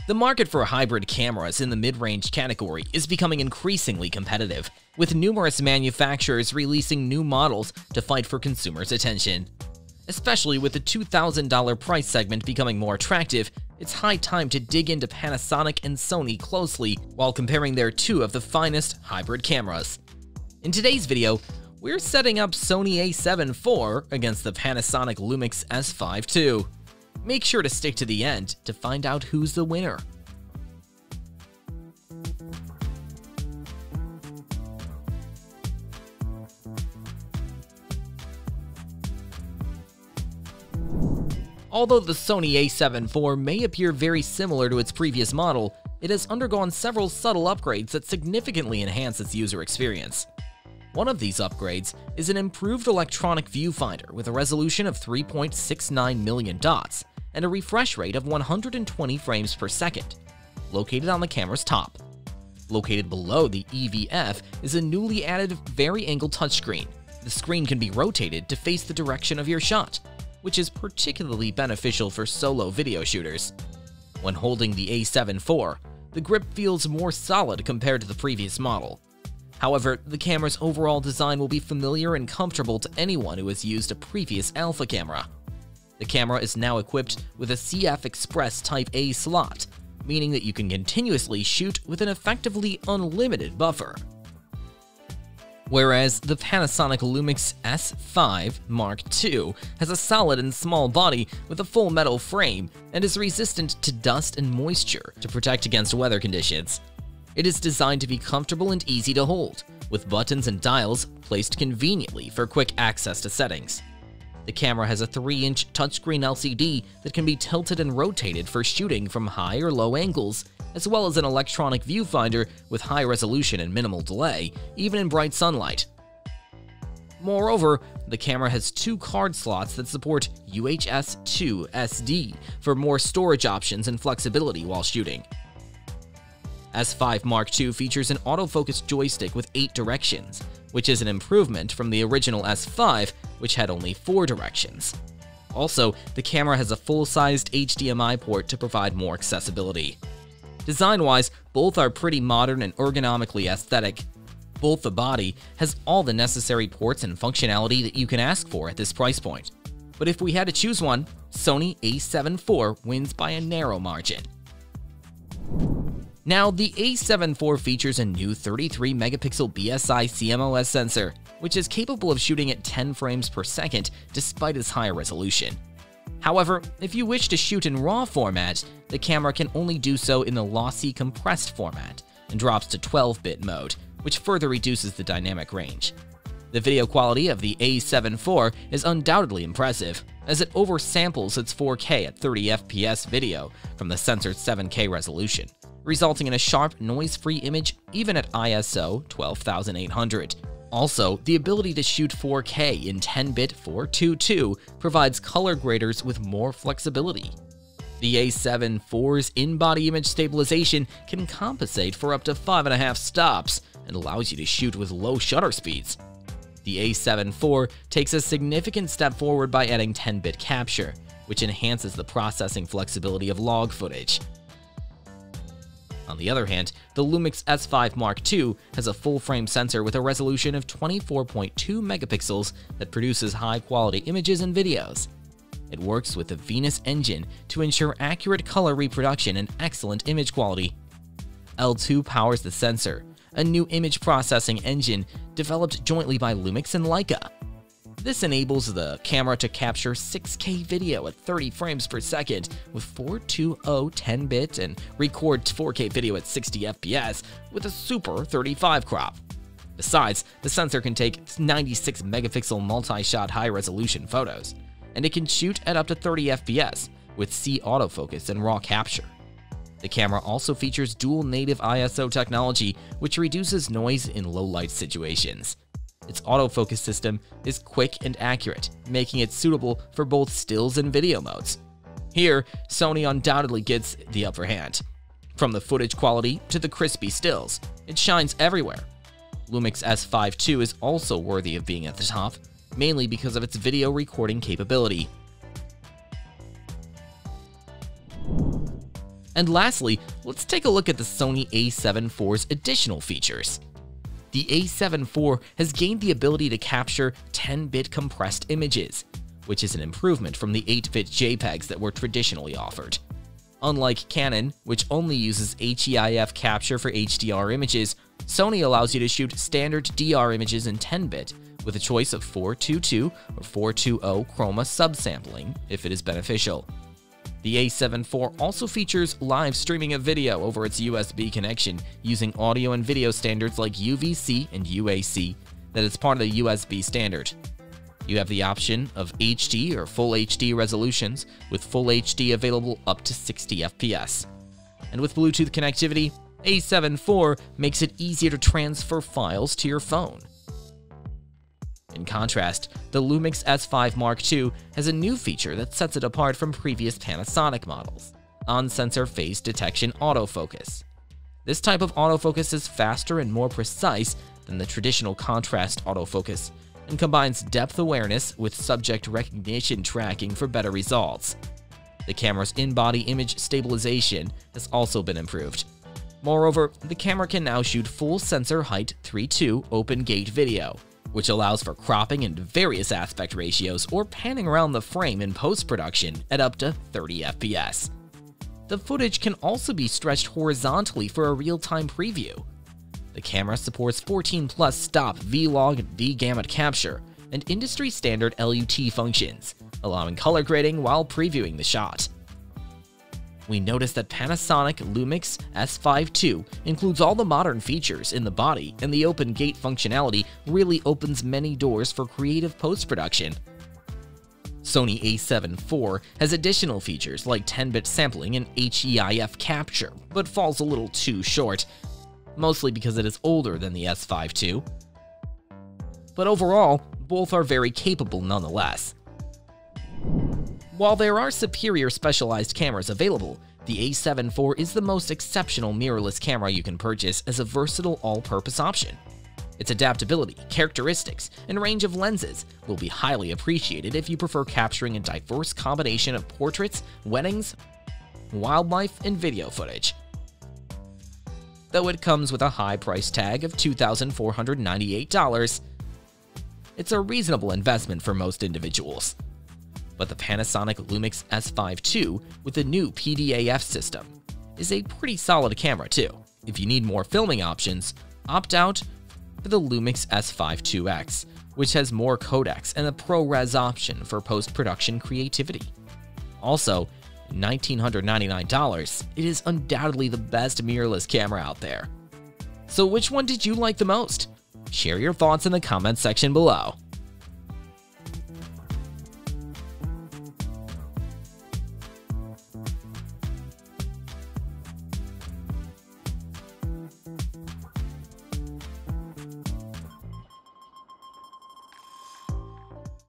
The market for hybrid cameras in the mid-range category is becoming increasingly competitive, with numerous manufacturers releasing new models to fight for consumers' attention. Especially with the $2,000 price segment becoming more attractive, it's high time to dig into Panasonic and Sony closely while comparing their two of the finest hybrid cameras. In today's video, we're setting up Sony A7 IV against the Panasonic Lumix S5 II. Make sure to stick to the end to find out who's the winner. Although the Sony A7 IV may appear very similar to its previous model, it has undergone several subtle upgrades that significantly enhance its user experience. One of these upgrades is an improved electronic viewfinder with a resolution of 3.69 million dots and a refresh rate of 120 frames per second, located on the camera's top. Located below the EVF is a newly added vari-angle touchscreen. The screen can be rotated to face the direction of your shot, which is particularly beneficial for solo video shooters. When holding the A7 IV, the grip feels more solid compared to the previous model. However, the camera's overall design will be familiar and comfortable to anyone who has used a previous alpha camera. The camera is now equipped with a CF Express Type A slot, meaning that you can continuously shoot with an effectively unlimited buffer. Whereas the Panasonic Lumix S5 II has a solid and small body with a full metal frame and is resistant to dust and moisture to protect against weather conditions. It is designed to be comfortable and easy to hold, with buttons and dials placed conveniently for quick access to settings. The camera has a 3-inch touchscreen LCD that can be tilted and rotated for shooting from high or low angles, as well as an electronic viewfinder with high resolution and minimal delay, even in bright sunlight. Moreover, the camera has 2 card slots that support UHS 2 SD for more storage options and flexibility while shooting. S5 II features an autofocus joystick with 8 directions, which is an improvement from the original S5, which had only 4 directions. Also, the camera has a full-sized HDMI port to provide more accessibility. Design-wise, both are pretty modern and ergonomically aesthetic. Both the body has all the necessary ports and functionality that you can ask for at this price point. But if we had to choose one, Sony A7 IV wins by a narrow margin. Now, the A7 IV features a new 33-megapixel BSI CMOS sensor, which is capable of shooting at 10 frames per second despite its higher resolution. However, if you wish to shoot in RAW format, the camera can only do so in the lossy compressed format and drops to 12-bit mode, which further reduces the dynamic range. The video quality of the A7 IV is undoubtedly impressive, as it oversamples its 4K at 30 FPS video from the sensor's 7K resolution, resulting in a sharp, noise-free image even at ISO 12800. Also, the ability to shoot 4K in 10-bit 422 provides color graders with more flexibility. The A7 IV's in-body image stabilization can compensate for up to 5.5 stops and allows you to shoot with low shutter speeds. The A7 IV takes a significant step forward by adding 10-bit capture, which enhances the processing flexibility of log footage. On the other hand, the Lumix S5 II has a full-frame sensor with a resolution of 24.2 megapixels that produces high-quality images and videos. It works with the Venus engine to ensure accurate color reproduction and excellent image quality. L2 powers the sensor, a new image processing engine developed jointly by Lumix and Leica. This enables the camera to capture 6K video at 30 frames per second with 420 10-bit and record 4K video at 60 FPS with a super 35 crop. Besides, the sensor can take 96 megapixel multi-shot high-resolution photos, and it can shoot at up to 30 FPS with C autofocus and RAW capture. The camera also features dual native ISO technology, which reduces noise in low-light situations. Its autofocus system is quick and accurate, making it suitable for both stills and video modes. Here, Sony undoubtedly gets the upper hand. From the footage quality to the crispy stills, it shines everywhere. Lumix S5 II is also worthy of being at the top, mainly because of its video recording capability. And lastly, let's take a look at the Sony A7 IV's additional features. The A7 IV has gained the ability to capture 10-bit compressed images, which is an improvement from the 8-bit JPEGs that were traditionally offered. Unlike Canon, which only uses HEIF capture for HDR images, Sony allows you to shoot standard DR images in 10-bit with a choice of 422 or 420 chroma subsampling if it is beneficial. The A7 IV also features live streaming of video over its USB connection using audio and video standards like UVC and UAC that is part of the USB standard. You have the option of HD or Full HD resolutions, with Full HD available up to 60 FPS. And with Bluetooth connectivity, A7 IV makes it easier to transfer files to your phone. In contrast, the Lumix S5 Mark II has a new feature that sets it apart from previous Panasonic models: on-sensor phase detection autofocus. This type of autofocus is faster and more precise than the traditional contrast autofocus, and combines depth awareness with subject recognition tracking for better results. The camera's in-body image stabilization has also been improved. Moreover, the camera can now shoot full sensor height 3:2 open gate video, which allows for cropping in various aspect ratios or panning around the frame in post-production at up to 30 FPS. The footage can also be stretched horizontally for a real-time preview. The camera supports 14+ stop V-Log and V-Gamut capture and industry-standard LUT functions, allowing color grading while previewing the shot. We noticed that Panasonic Lumix S5 II includes all the modern features in the body, and the open gate functionality really opens many doors for creative post-production. Sony A7 IV has additional features like 10-bit sampling and HEIF capture, but falls a little too short, mostly because it is older than the S5 II. But overall, both are very capable nonetheless. While there are superior specialized cameras available, the A7 IV is the most exceptional mirrorless camera you can purchase as a versatile all-purpose option. Its adaptability, characteristics, and range of lenses will be highly appreciated if you prefer capturing a diverse combination of portraits, weddings, wildlife, and video footage. Though it comes with a high price tag of $2,498, it's a reasonable investment for most individuals. But the Panasonic Lumix S5 II with the new PDAF system is a pretty solid camera too. If you need more filming options, opt out for the Lumix S5 IIX, which has more codecs and a ProRes option for post-production creativity. Also, $1,999, it is undoubtedly the best mirrorless camera out there. So which one did you like the most? Share your thoughts in the comments section below.